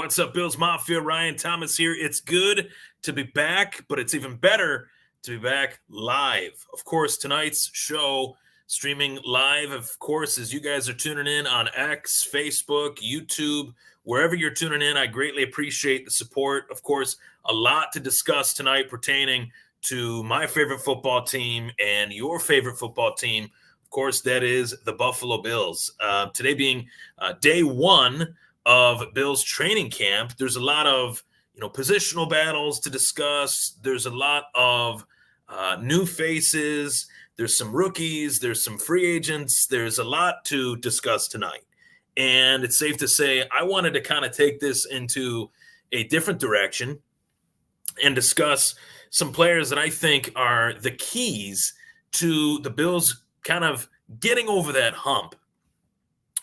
What's up, Bills Mafia? Ryan Thomas here. It's good to be back, but it's even better to be back live. Of course, tonight's show streaming live, of course, as you guys are tuning in on X, Facebook, YouTube, wherever you're tuning in. I greatly appreciate the support. Of course, a lot to discuss tonight pertaining to my favorite football team and your favorite football team. Of course, that is the Buffalo Bills. Today being day one of Bills training camp, there's a lot of positional battles to discuss. There's a lot of new faces. There's some rookies. There's some free agents. There's a lot to discuss tonight. And it's safe to say I wanted to kind of take this into a different direction and discuss some players that I think are the keys to the Bills kind of getting over that hump.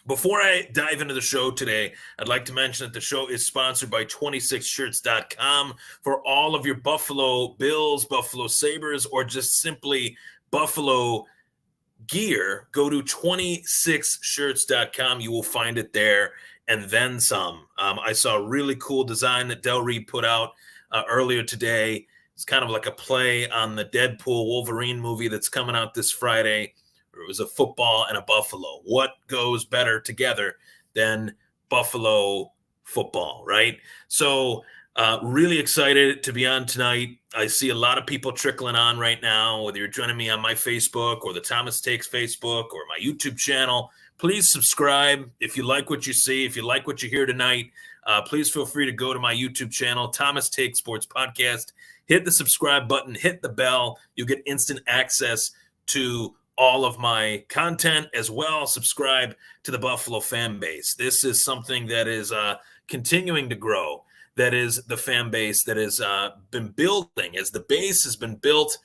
Before I dive into the show today, I'd like to mention that the show is sponsored by 26shirts.com for all of your Buffalo Bills, Buffalo Sabres, or just simply Buffalo gear. Go to 26shirts.com. You will find it there and then some. I saw a really cool design that Del Reed put out earlier today. It's kind of like a play on the Deadpool Wolverine movie that's coming out this Friday. It was a football and a buffalo. What goes better together than Buffalo football, right? So really excited to be on tonight. I see a lot of people trickling on right now, whether you're joining me on my Facebook or the Thomas Takes Facebook or my YouTube channel. Please subscribe if you like what you see. If you like what you hear tonight, please feel free to go to my YouTube channel, Thomas Takes Sports Podcast. Hit the subscribe button, hit the bell. You'll get instant access to all of my content as well. Subscribe to the Buffalo fan base. This is something that is continuing to grow. That is the fan base that has been building as the base has been built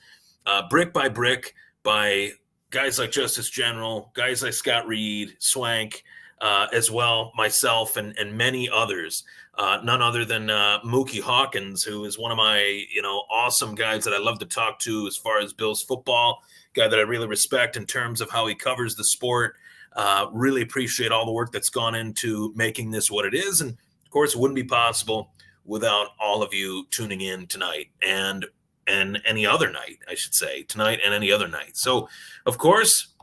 brick by brick by guys like Justice General, guys like Scott Reed, Swank, as well, myself and many others. None other than Mookie Hawkins, who is one of my awesome guys that I love to talk to as far as Bills football. Guy that I really respect in terms of how he covers the sport. Really appreciate all the work that's gone into making this what it is. And, of course, it wouldn't be possible without all of you tuning in tonight and any other night, I should say. Tonight and any other night. So, of course,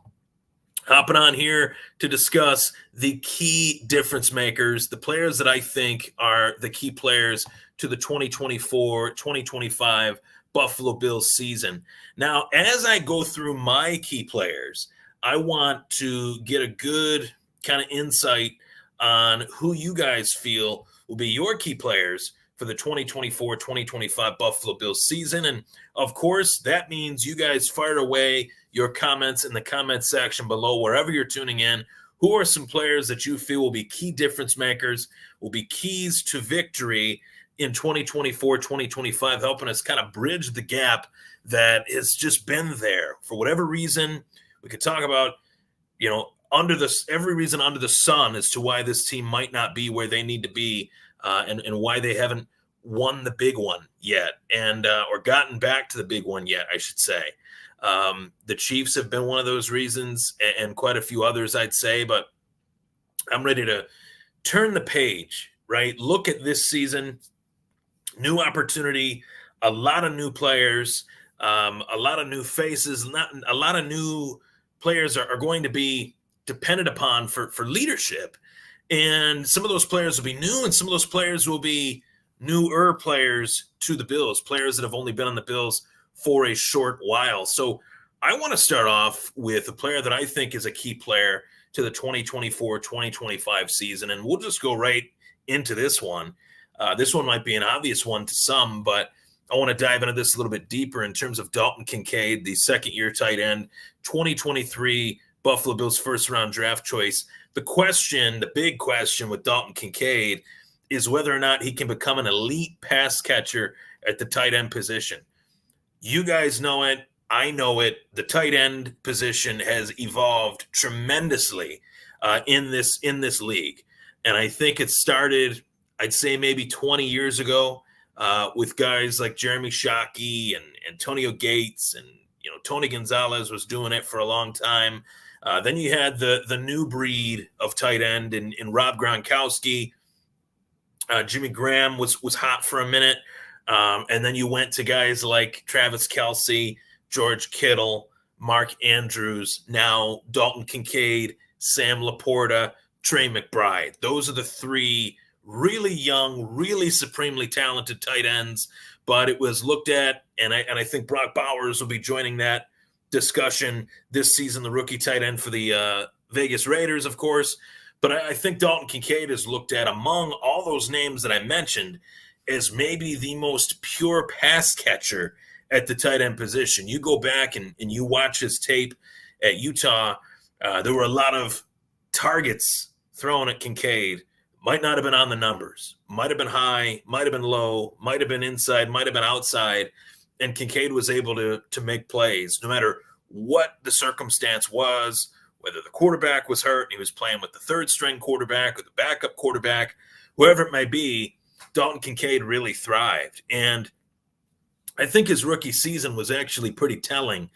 hopping on here to discuss the key difference makers, the players that I think are the key players to the 2024-2025 Buffalo Bills season. Now, as I go through my key players, I want to get a good kind of insight on who you guys feel will be your key players for the 2024-2025 Buffalo Bills season. And of course, that means you guys fire away your comments in the comment section below, wherever you're tuning in. Who are some players that you feel will be key difference makers, will be keys to victory in 2024-2025, helping us kind of bridge the gap that has just been there for whatever reason. We could talk about, every reason under the sun as to why this team might not be where they need to be, and why they haven't won the big one yet, and or gotten back to the big one yet, I should say. The Chiefs have been one of those reasons, and quite a few others, I'd say. But I'm ready to turn the page, right? Look at this season. New opportunity, a lot of new players, a lot of new faces. A lot of new players are going to be dependent upon for leadership. And some of those players will be new, and some of those players will be newer players to the Bills, players that have only been on the Bills for a short while. So I want to start off with a player that I think is a key player to the 2024-2025 season, and we'll just go right into this one. This one might be an obvious one to some, but I want to dive into this a little bit deeper in terms of Dalton Kincaid, the second-year tight end, 2023 Buffalo Bills first-round draft choice. The big question with Dalton Kincaid is whether or not he can become an elite pass catcher at the tight end position. You guys know it. I know it. The tight end position has evolved tremendously in this league. And I think it started, I'd say maybe 20 years ago with guys like Jeremy Shockey and Antonio Gates, and Tony Gonzalez was doing it for a long time. Then you had the new breed of tight end in Rob Gronkowski. Jimmy Graham was hot for a minute. And then you went to guys like Travis Kelce, George Kittle, Mark Andrews, now Dalton Kincaid, Sam Laporta, Trey McBride. Those are the three really young, really supremely talented tight ends. But it was looked at, and I think Brock Bowers will be joining that discussion this season, the rookie tight end for the Vegas Raiders, of course. But I think Dalton Kincaid is looked at among all those names that I mentioned as maybe the most pure pass catcher at the tight end position. You go back and you watch his tape at Utah, there were a lot of targets thrown at Kincaid. Might not have been on the numbers, might have been high, might have been low, might have been inside, might have been outside. And Kincaid was able to make plays no matter what the circumstance was, whether the quarterback was hurt and he was playing with the third string quarterback or the backup quarterback, whoever it might be. Dalton Kincaid really thrived. And I think his rookie season was actually pretty telling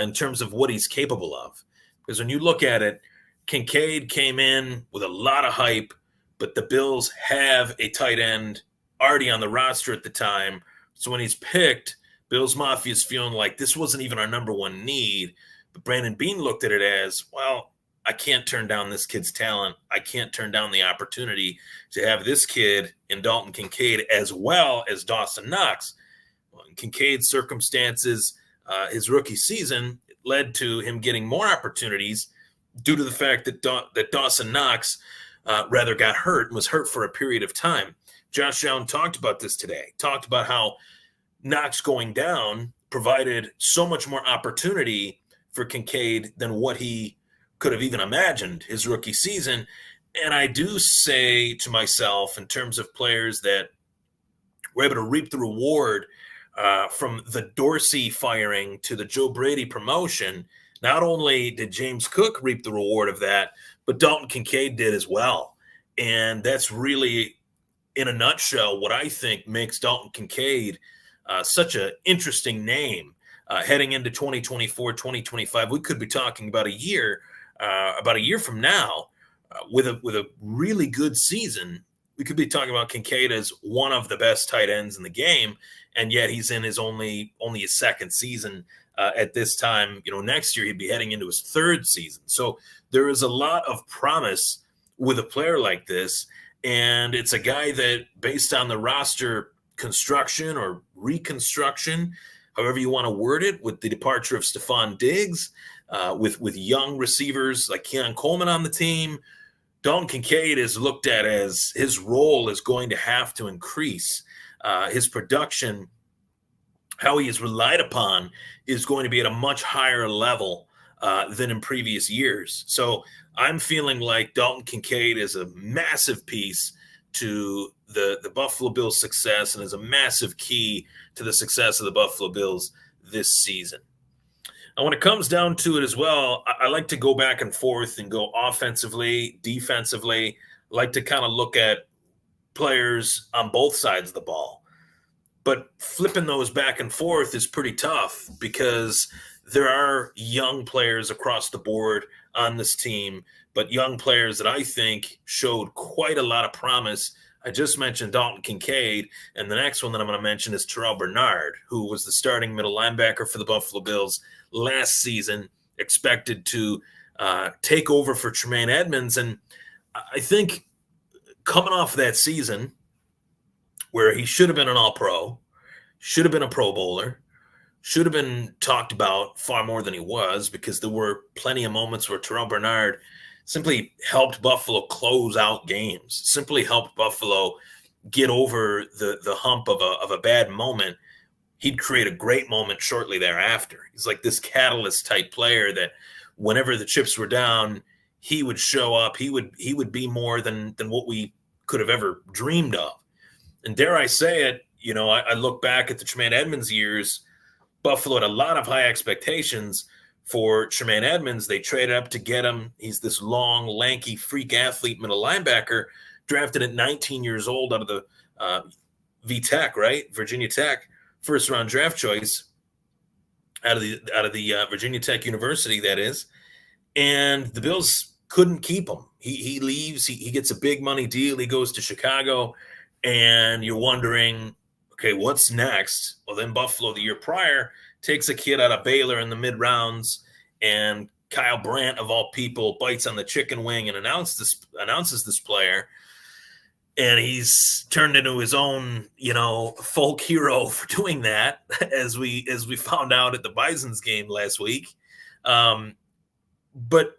in terms of what he's capable of. Because when you look at it, Kincaid came in with a lot of hype, but the Bills have a tight end already on the roster at the time. So when he's picked, Bills Mafia is feeling like this wasn't even our number one need. But Brandon Beane looked at it as, well, I can't turn down this kid's talent. I can't turn down the opportunity to have this kid in Dalton Kincaid as well as Dawson Knox. Well, in Kincaid's circumstances, his rookie season led to him getting more opportunities due to the fact that Dawson Knox rather got hurt and was hurt for a period of time. Josh Allen talked about this today, talked about how Knox going down provided so much more opportunity for Kincaid than what he could have even imagined his rookie season. And I do say to myself, in terms of players that were able to reap the reward from the Dorsey firing to the Joe Brady promotion, not only did James Cook reap the reward of that, but Dalton Kincaid did as well. And that's really, in a nutshell, what I think makes Dalton Kincaid such an interesting name heading into 2024, 2025. We could be talking about a year from now with a really good season. We could be talking about Kincaid as one of the best tight ends in the game, and yet he's in his only his second season at this time. Next year he'd be heading into his third season. So there is a lot of promise with a player like this, and it's a guy that, based on the roster construction or reconstruction, however you want to word it, with the departure of Stephon Diggs, with young receivers like Keon Coleman on the team, Dalton Kincaid is looked at as his role is going to have to increase. His production, how he is relied upon, is going to be at a much higher level than in previous years. So I'm feeling like Dalton Kincaid is a massive piece to the Buffalo Bills' success and is a massive key to the success of the Buffalo Bills this season. And when it comes down to it as well, I like to go back and forth and go offensively, defensively. I like to kind of look at players on both sides of the ball. But flipping those back and forth is pretty tough because there are young players across the board on this team, but young players that I think showed quite a lot of promise. I just mentioned Dalton Kincaid, and the next one that I'm going to mention is Terrell Bernard, who was the starting middle linebacker for the Buffalo Bills last season, expected to take over for Tremaine Edmunds. And I think coming off that season where he should have been an All-Pro, should have been a Pro Bowler, should have been talked about far more than he was, because there were plenty of moments where Terrell Bernard simply helped Buffalo close out games, simply helped Buffalo get over the hump of a bad moment. He'd create a great moment shortly thereafter. He's like this catalyst type player that whenever the chips were down, he would show up. He would be more than what we could have ever dreamed of. And dare I say it, I look back at the Tremaine Edmunds years. Buffalo had a lot of high expectations for Tremaine Edmunds. They traded up to get him. He's this long, lanky, freak athlete middle linebacker, drafted at 19 years old out of the VTech, right? Virginia Tech, first round draft choice out of the Virginia Tech University, that is. And the Bills couldn't keep him. He leaves. He gets a big money deal. He goes to Chicago. and you're wondering, okay, what's next? Well, then Buffalo the year prior takes a kid out of Baylor in the mid rounds, and Kyle Brandt of all people bites on the chicken wing and announces this player, and he's turned into his own, folk hero for doing that, as we found out at the Bison's game last week. But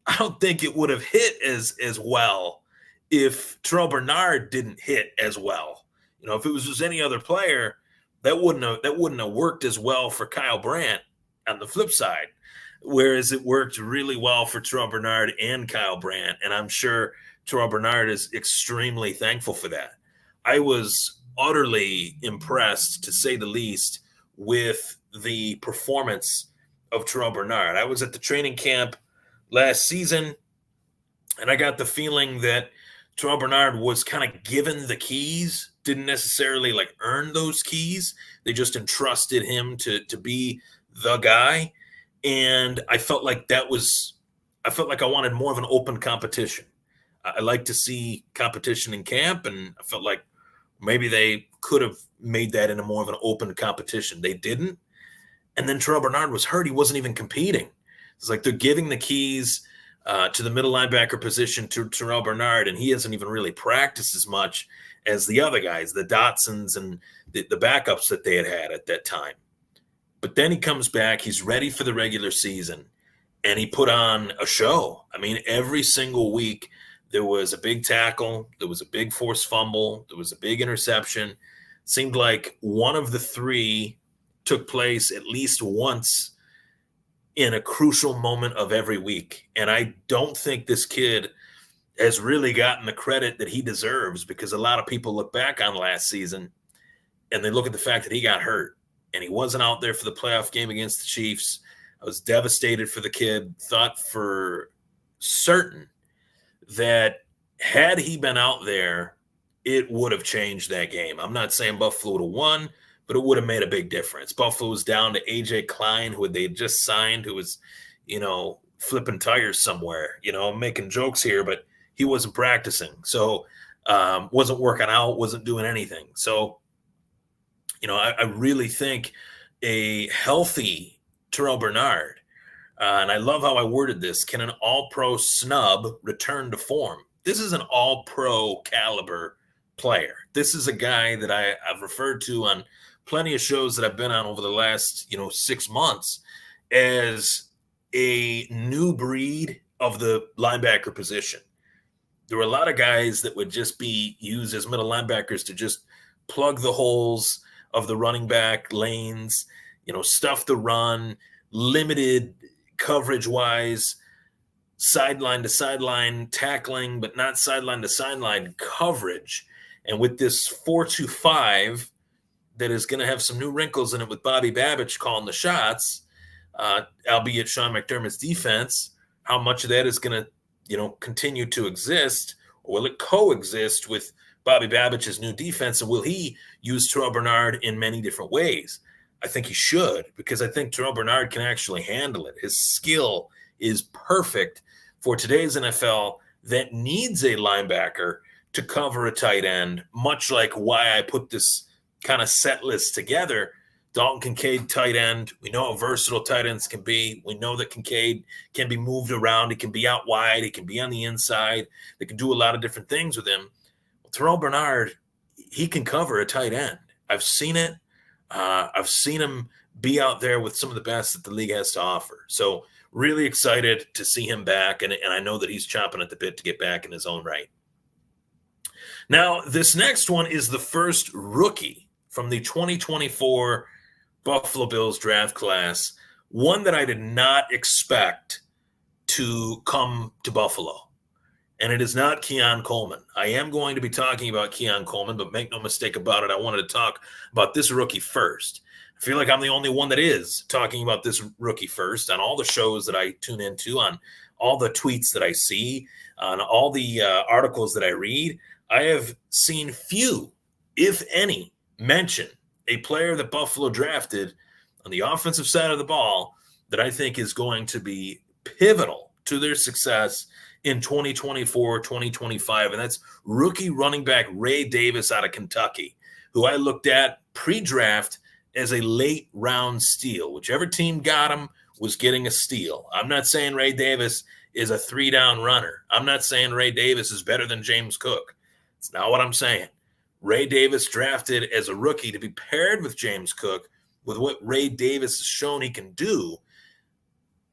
I don't think it would have hit as well if Terrell Bernard didn't hit as well. If it was just any other player, that wouldn't have worked as well for Kyle Brandt on the flip side. Whereas it worked really well for Terrell Bernard and Kyle Brandt, and I'm sure Terrell Bernard is extremely thankful for that. I was utterly impressed, to say the least, with the performance of Terrell Bernard. I was at the training camp last season, and I got the feeling that Terrell Bernard was kind of given the keys, didn't necessarily earn those keys. They just entrusted him to be the guy. And I felt like I wanted more of an open competition. I like to see competition in camp, and I felt like maybe they could have made that into more of an open competition. They didn't. And then Terrell Bernard was hurt. He wasn't even competing. It's like they're giving the keys to the middle linebacker position to Terrell Bernard, and he hasn't even really practiced as much as the other guys, the Dotsons and the backups that they had at that time. But then he comes back, he's ready for the regular season, and he put on a show. I mean, every single week there was a big tackle, there was a big forced fumble, there was a big interception. It seemed like one of the three took place at least once in a crucial moment of every week. And I don't think this kid has really gotten the credit that he deserves, because a lot of people look back on last season and they look at the fact that he got hurt and he wasn't out there for the playoff game against the Chiefs. I was devastated for the kid, thought for certain that had he been out there, it would have changed that game. I'm not saying Buffalo would have won, but it would have made a big difference. Buffalo was down to A.J. Klein, who they had just signed, who was, flipping tires somewhere, making jokes here, but he wasn't practicing. So wasn't working out, wasn't doing anything. So, I really think a healthy Terrell Bernard, and I love how I worded this, can an all-pro snub return to form? This is an all-pro caliber player. This is a guy that I've referred to on plenty of shows that I've been on over the last, 6 months as a new breed of the linebacker position. There were a lot of guys that would just be used as middle linebackers to just plug the holes of the running back lanes, stuff the run, limited coverage-wise, sideline to sideline tackling, but not sideline to sideline coverage. And with this 4-2-5 that is going to have some new wrinkles in it with Bobby Babich calling the shots, albeit Sean McDermott's defense, how much of that is going to, continue to exist, or will it coexist with Bobby Babich's new defense, and will he use Terrell Bernard in many different ways? I think he should, because I think Terrell Bernard can actually handle it. His skill is perfect for today's NFL that needs a linebacker to cover a tight end, much like why I put this kind of set list together. Dalton Kincaid, tight end. We know how versatile tight ends can be. We know that Kincaid can be moved around. He can be out wide. He can be on the inside. They can do a lot of different things with him. Well, Terrell Bernard, he can cover a tight end. I've seen it. I've seen him be out there with some of the best that the league has to offer. So really excited to see him back, and I know that he's chomping at the bit to get back in his own right. Now, this next one is the first rookie from the 2024 Buffalo Bills draft class, one that I did not expect to come to Buffalo. And it is not Keon Coleman. I am going to be talking about Keon Coleman, but make no mistake about it, I wanted to talk about this rookie first. I feel like I'm the only one that is talking about this rookie first on all the shows that I tune into, on all the tweets that I see, on all the articles that I read. I have seen few, if any, mention a player that Buffalo drafted on the offensive side of the ball that I think is going to be pivotal to their success in 2024, 2025, and that's rookie running back Ray Davis out of Kentucky, who I looked at pre-draft as a late round steal. Whichever team got him was getting a steal. I'm not saying Ray Davis is a 3-down runner. I'm not saying Ray Davis is better than James Cook. It's not what I'm saying. Ray Davis drafted as a rookie to be paired with James Cook with what Ray Davis has shown he can do,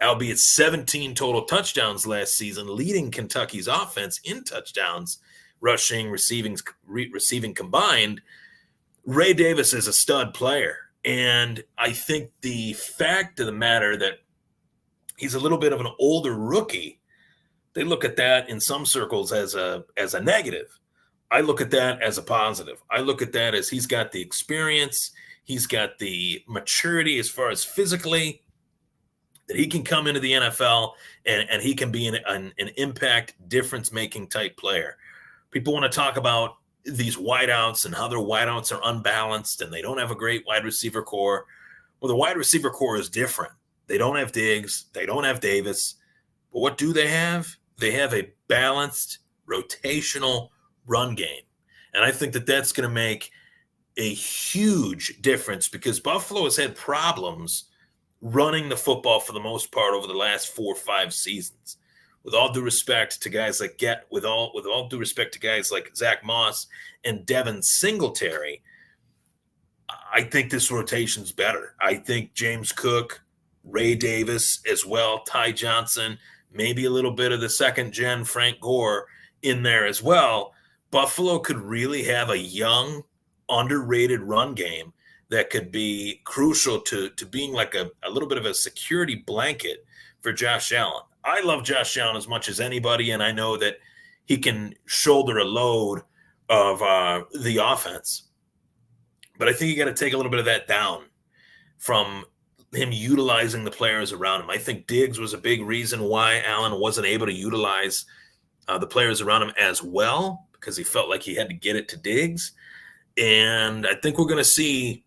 albeit 17 total touchdowns last season, leading Kentucky's offense in touchdowns, rushing, receiving combined. Ray Davis is a stud player. And I think the fact of the matter that he's a little bit of an older rookie, they look at that in some circles as a negative. I look at that as a positive. I look at that as he's got the experience, he's got the maturity as far as physically, that he can come into the NFL and he can be an impact, difference-making type player. People want to talk about these wideouts and how their wideouts are unbalanced and they don't have a great wide receiver core. Well, the wide receiver core is different. They don't have Diggs. They don't have Davis. But what do they have? They have a balanced, rotational run game. And I think that that's going to make a huge difference because Buffalo has had problems running the football for the most part over the last 4 or 5 seasons. With all due respect to guys like with all due respect to guys like Zach Moss and Devin Singletary, I think this rotation's better. I think James Cook, Ray Davis as well, Ty Johnson, maybe a little bit of the second gen Frank Gore in there as well. Buffalo could really have a young, underrated run game that could be crucial to being like a little bit of a security blanket for Josh Allen. I love Josh Allen as much as anybody, and I know that he can shoulder a load of the offense. But I think you got to take a little bit of that down from him utilizing the players around him. I think Diggs was a big reason why Allen wasn't able to utilize the players around him as well, because he felt like he had to get it to Diggs. And I think we're going to see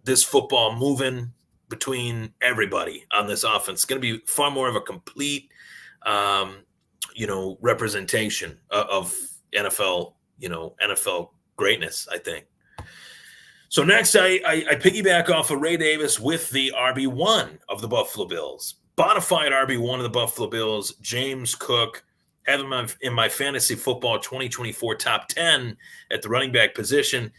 this football moving between everybody on this offense. It's going to be far more of a complete, representation of NFL greatness, I think. So next, I piggyback off of Ray Davis with the RB1 of the Buffalo Bills. Bonafide RB1 of the Buffalo Bills, James Cook. Have him in my fantasy football 2024 top 10 at the running back position.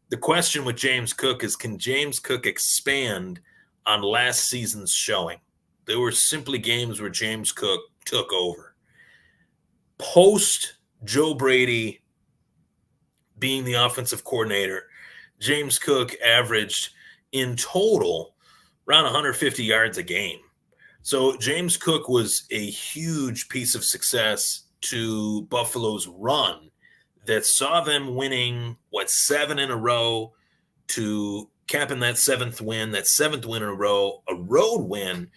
The question with James Cook is, can James Cook expand on last season's showing? There were simply games where James Cook took over. Post Joe Brady being the offensive coordinator, James Cook averaged in total around 150 yards a game. So James Cook was a huge piece of success to Buffalo's run that saw them winning, 7 in a row, to capping that seventh win in a row, a road win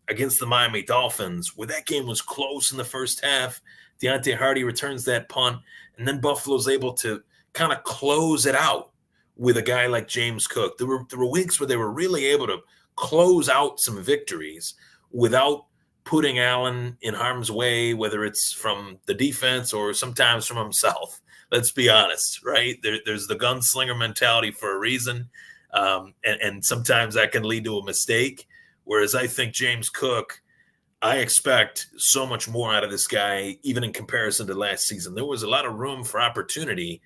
against the Miami Dolphins, where that game was close in the first half. Deontay Hardy returns that punt, and then Buffalo's able to kind of close it out with a guy like James Cook. There were weeks where they were really able to close out some victories without putting Allen in harm's way, whether it's from the defense or sometimes from himself. Let's be honest, right? There's the gunslinger mentality for a reason, and sometimes that can lead to a mistake. Whereas I think James Cook, I expect so much more out of this guy, even in comparison to last season. There was a lot of room for opportunity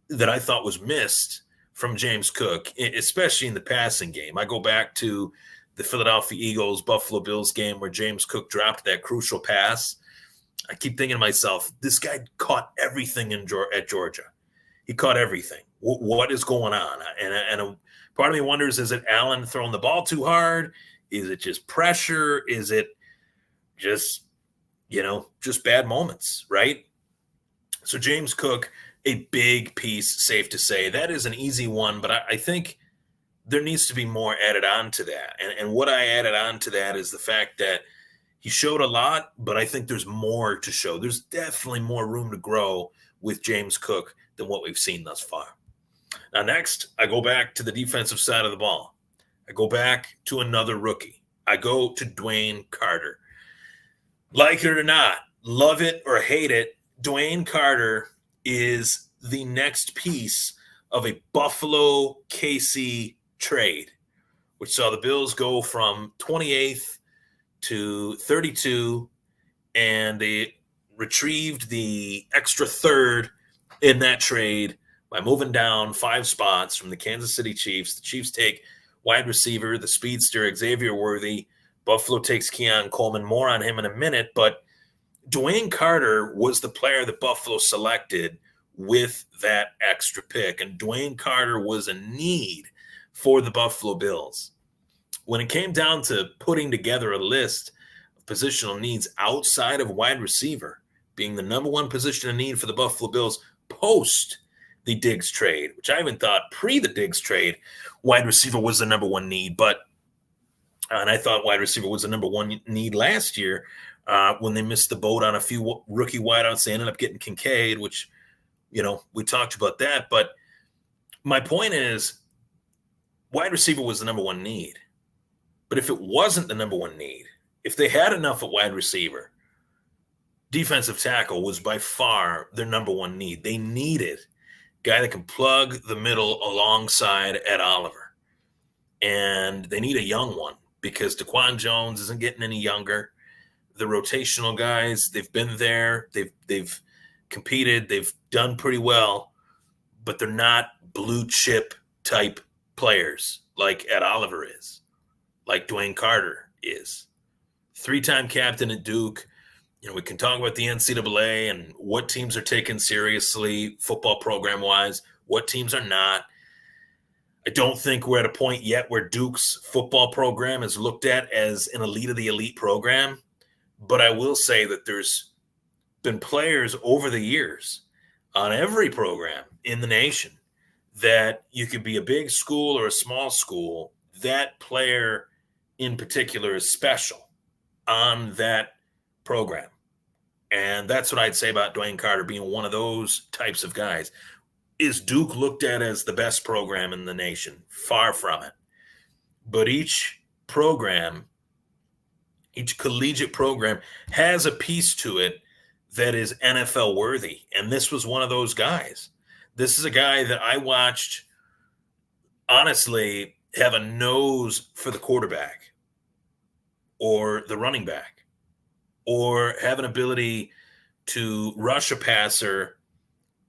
that I thought was missed from James Cook, especially in the passing game. I go back to the Philadelphia Eagles, Buffalo Bills game where James Cook dropped that crucial pass. I keep thinking to myself, this guy caught everything at Georgia. He caught everything. What is going on? And part of me wonders, is it Allen throwing the ball too hard? Is it just pressure? Is it just bad moments, right? So James Cook, a big piece, safe to say. That is an easy one, but I think there needs to be more added on to that. And what I added on to that is the fact that he showed a lot, but I think there's more to show. There's definitely more room to grow with James Cook than what we've seen thus far. Now, next, I go back to the defensive side of the ball. I go back to another rookie. I go to Dwayne Carter. Like it or not, love it or hate it, Dwayne Carter is the next piece of a Buffalo KC trade, which saw the Bills go from 28th to 32, and they retrieved the extra third in that trade by moving down 5 spots from the Kansas City Chiefs. The Chiefs take wide receiver, the speedster Xavier Worthy. Buffalo takes Keon Coleman. More on him in a minute, but Dwayne Carter was the player that Buffalo selected with that extra pick, and Dwayne Carter was a need for the Buffalo Bills. When it came down to putting together a list of positional needs outside of wide receiver being the number one position of need for the Buffalo Bills post the Diggs trade, which I even thought pre the Diggs trade, wide receiver was the number one need, and I thought wide receiver was the number one need last year when they missed the boat on a few rookie wideouts. They ended up getting Kincaid, which, we talked about that. But my point is, wide receiver was the number one need. But if it wasn't the number one need, if they had enough at wide receiver, defensive tackle was by far their number one need. They needed a guy that can plug the middle alongside Ed Oliver. And they need a young one because DaQuan Jones isn't getting any younger. The rotational guys, they've been there. They've competed. They've done pretty well, but they're not blue chip type players like Ed Oliver is, like Dwayne Carter is. 3-time captain at Duke. We can talk about the NCAA and what teams are taken seriously football program wise, what teams are not. I don't think we're at a point yet where Duke's football program is looked at as an elite of the elite program. But I will say that there's been players over the years on every program in the nation that you could be a big school or a small school. That player in particular is special on that program. And that's what I'd say about Dwayne Carter being one of those types of guys. Is Duke looked at as the best program in the nation? Far from it. But each program, each collegiate program has a piece to it that is NFL worthy. And this was one of those guys. This is a guy that I watched, honestly, have a nose for the quarterback or the running back, or have an ability to rush a passer.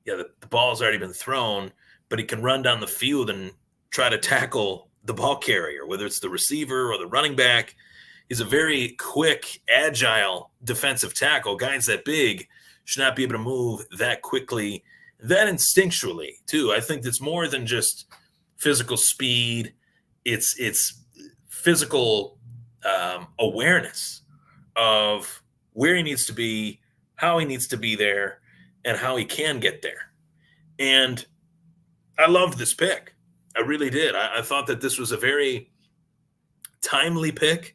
Yeah, the ball's already been thrown, but he can run down the field and try to tackle the ball carrier, whether it's the receiver or the running back. He's a very quick, agile defensive tackle. Guys that big should not be able to move that quickly, that instinctually, too. I think that's more than just physical speed. It's physical awareness of where he needs to be, how he needs to be there, and how he can get there. And I loved this pick. I really did. I thought that this was a very timely pick.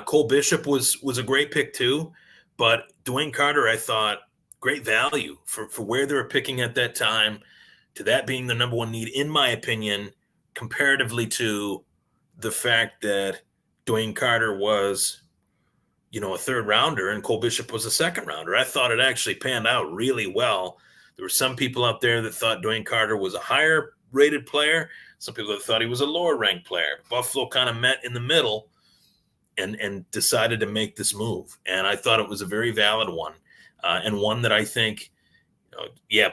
Cole Bishop was a great pick too, but Dwayne Carter, I thought, great value for where they were picking at that time, to that being the number one need, in my opinion, comparatively to the fact that Dwayne Carter was, a third rounder and Cole Bishop was a second rounder. I thought it actually panned out really well. There were some people out there that thought Dwayne Carter was a higher rated player. Some people that thought he was a lower ranked player. Buffalo kind of met in the middle and decided to make this move. And I thought it was a very valid one, and one that I think,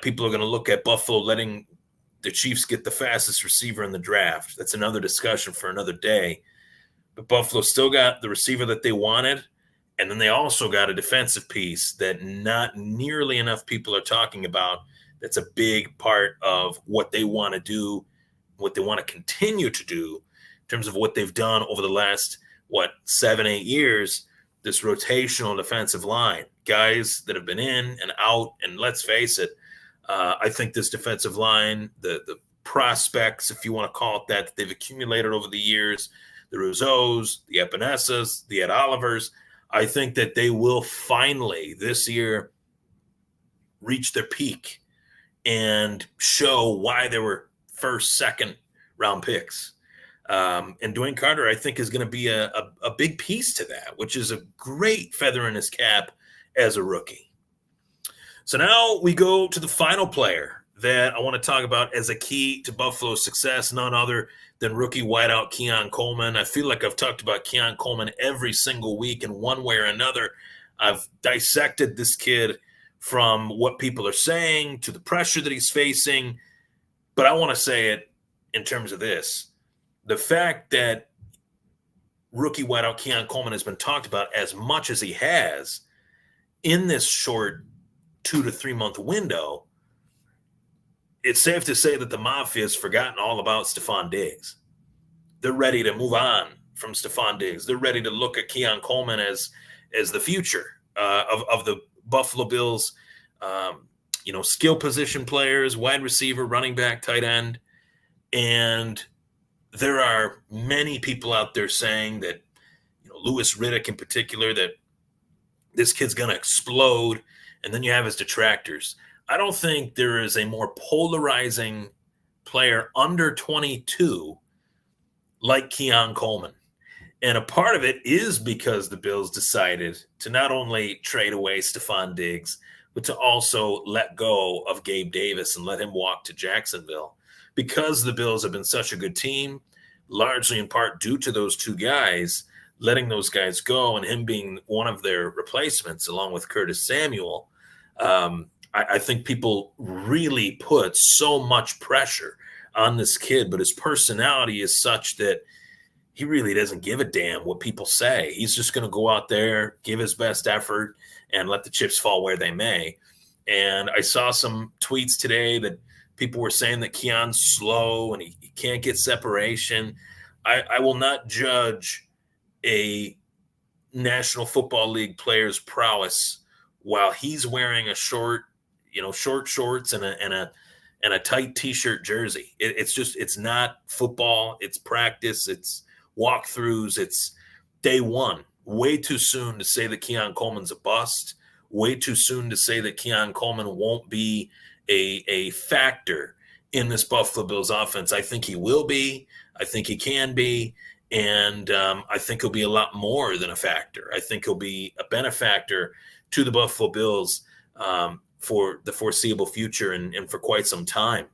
people are going to look at Buffalo letting the Chiefs get the fastest receiver in the draft. That's another discussion for another day. But Buffalo still got the receiver that they wanted, and then they also got a defensive piece that not nearly enough people are talking about. That's a big part of what they want to do, what they want to continue to do in terms of what they've done over the last 7-8 years, this rotational defensive line, guys that have been in and out. And let's face it, I think this defensive line, the prospects, if you want to call it that they've accumulated over the years, the Rousseaus, the Epenezas, the Ed Olivers, I think that they will finally this year reach their peak and show why they were first, second round picks. And Dwayne Carter, I think, is going to be a big piece to that, which is a great feather in his cap as a rookie. So now we go to the final player that I want to talk about as a key to Buffalo's success, none other than rookie wideout Keon Coleman. I feel like I've talked about Keon Coleman every single week in one way or another. I've dissected this kid from what people are saying to the pressure that he's facing. But I want to say it in terms of this. The fact that rookie wideout Keon Coleman has been talked about as much as he has in this short 2 to 3 month window, it's safe to say that the Mafia has forgotten all about Stephon Diggs. They're ready to move on from Stephon Diggs. They're ready to look at Keon Coleman as the future of the Buffalo Bills, skill position players, wide receiver, running back, tight end. And there are many people out there saying that, Louis Riddick in particular, that this kid's going to explode. And then you have his detractors. I don't think there is a more polarizing player under 22 like Keon Coleman. And a part of it is because the Bills decided to not only trade away Stephon Diggs, but to also let go of Gabe Davis and let him walk to Jacksonville. Because the Bills have been such a good team, largely in part due to those two guys, letting those guys go and him being one of their replacements along with Curtis Samuel, I think people really put so much pressure on this kid, but his personality is such that he really doesn't give a damn what people say. He's just going to go out there, give his best effort, and let the chips fall where they may. And I saw some tweets today that people were saying that Keon's slow and he can't get separation. I will not judge a National Football League player's prowess while he's wearing a short shorts and a tight t-shirt jersey. It's not football. It's practice. It's walkthroughs. It's day one. Way too soon to say that Keon Coleman's a bust. Way too soon to say that Keon Coleman won't be a factor in this Buffalo Bills offense. I think he will be. I think he can be. And I think he'll be a lot more than a factor. I think he'll be a benefactor to the Buffalo Bills for the foreseeable future and for quite some time.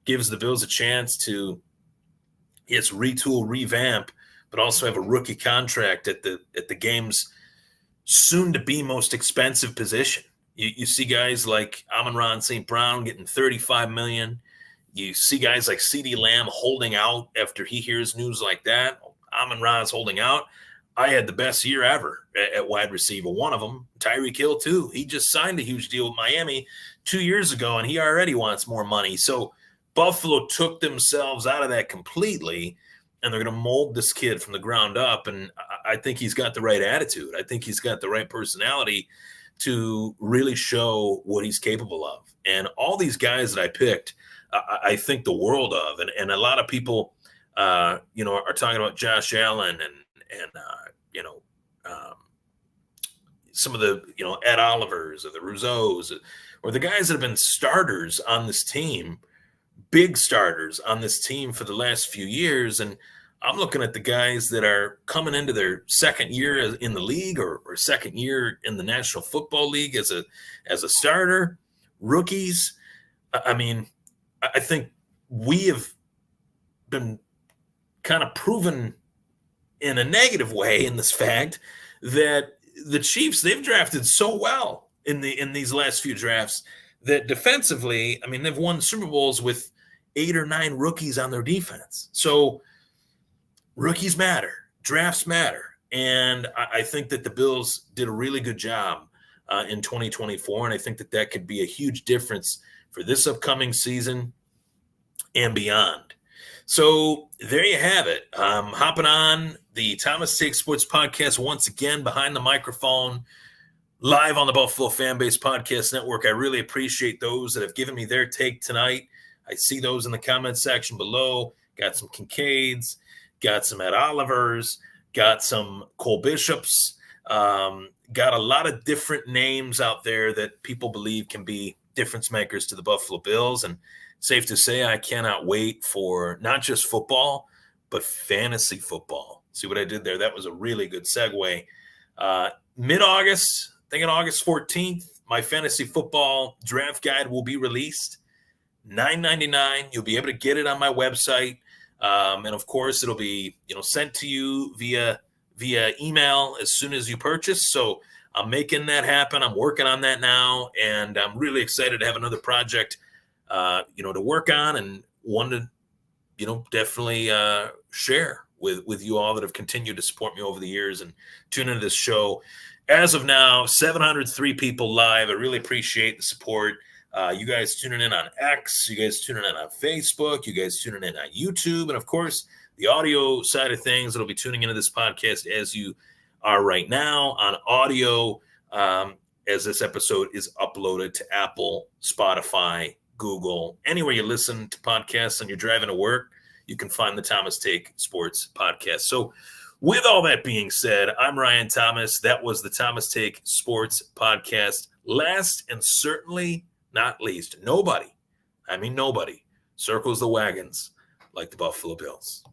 Gives the Bills a chance to, yes, retool, revamp, but also have a rookie contract at the game's soon-to-be most expensive position. You see guys like Amon-Ra St. Brown getting $35 million. You see guys like CeeDee Lamb holding out after he hears news like that. Amon-Ra is holding out. I had the best year ever at wide receiver. One of them, Tyreek Hill, too. He just signed a huge deal with Miami 2 years ago, and he already wants more money. So Buffalo took themselves out of that completely, and they're going to mold this kid from the ground up. And I think he's got the right attitude. I think he's got the right personality to really show what he's capable of. And all these guys that I picked, I think the world of. And a lot of people, are talking about Josh Allen and some of the, Ed Olivers or the Rousseaus or the guys that have been starters on this team, big starters on this team for the last few years. And I'm looking at the guys that are coming into their second year in the league or second year in the National Football League as a starter, rookies. I mean, I think we have been kind of proven in a negative way in this fact that the Chiefs, they've drafted so well in these last few drafts that defensively, I mean, they've won Super Bowls with 8 or 9 rookies on their defense. So rookies matter, drafts matter. And I think that the Bills did a really good job in 2024. And I think that could be a huge difference for this upcoming season and beyond. So there you have it. Hopping on the Thomas Take Sports Podcast once again behind the microphone, live on the Buffalo Fanbase Podcast Network. I really appreciate those that have given me their take tonight. I see those in the comment section below. Got some Kincaids, got some Ed Olivers, got some Cole Bishops, got a lot of different names out there that people believe can be difference makers to the Buffalo Bills. And safe to say, I cannot wait for not just football, but fantasy football. See what I did there? That was a really good segue. Mid-August, thinking August 14th, my fantasy football draft guide will be released. $9.99. You'll be able to get it on my website. And of course, it'll be, sent to you via email as soon as you purchase. So I'm making that happen. I'm working on that now, and I'm really excited to have another project, to work on, and one to, definitely share with you all that have continued to support me over the years and tune into this show. As of now, 703 people live. I really appreciate the support. You guys tuning in on X, you guys tuning in on Facebook, you guys tuning in on YouTube, and of course, the audio side of things that'll be tuning into this podcast as you are right now on audio, as this episode is uploaded to Apple, Spotify, Google, anywhere you listen to podcasts and you're driving to work, you can find the Thomas Take Sports Podcast. So with all that being said, I'm Ryan Thomas. That was the Thomas Take Sports Podcast. Last and certainly not least, nobody circles the wagons like the Buffalo Bills.